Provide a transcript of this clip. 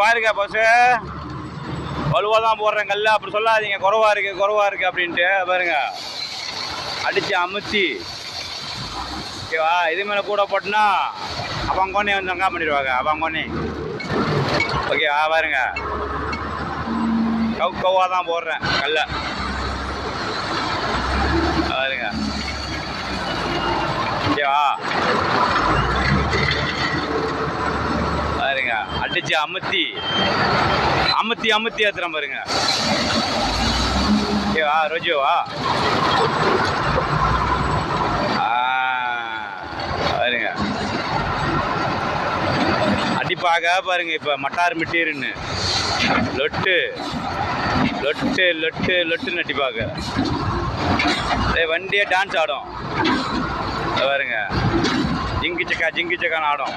பாருங்க பஸ் வலுவாக தான் போடுறேன் கல்ல. அப்படி சொல்லாதீங்க குறவா இருக்கு அப்படின்ட்டு. பாருங்க அடிச்சு அமுத்தி ஓகேவா. இது மேலே கூட போட்டுனா அவங்கொன்னே வந்து அங்கே பண்ணிடுவாங்க. அவங்கொன்னே ஓகேவா. பாருங்க கவ்வாக தான் போடுறேன் கல்ல. பாருங்க ஓகேவா. பாருங்க அடிச்சு அமுத்தி ஏத்துறேன் பாருங்க. ஓகேவா ரோஜுவா. பாருங்க அடிப்பாக பாருங்க. இப்போ மட்டார் மிட்டீருன்னு லொட்டுன்னு அடிப்பாங்க. வண்டியே டான்ஸ் ஆடும் பாருங்க. ஜிங்கு சக்கான்னு ஆடும்.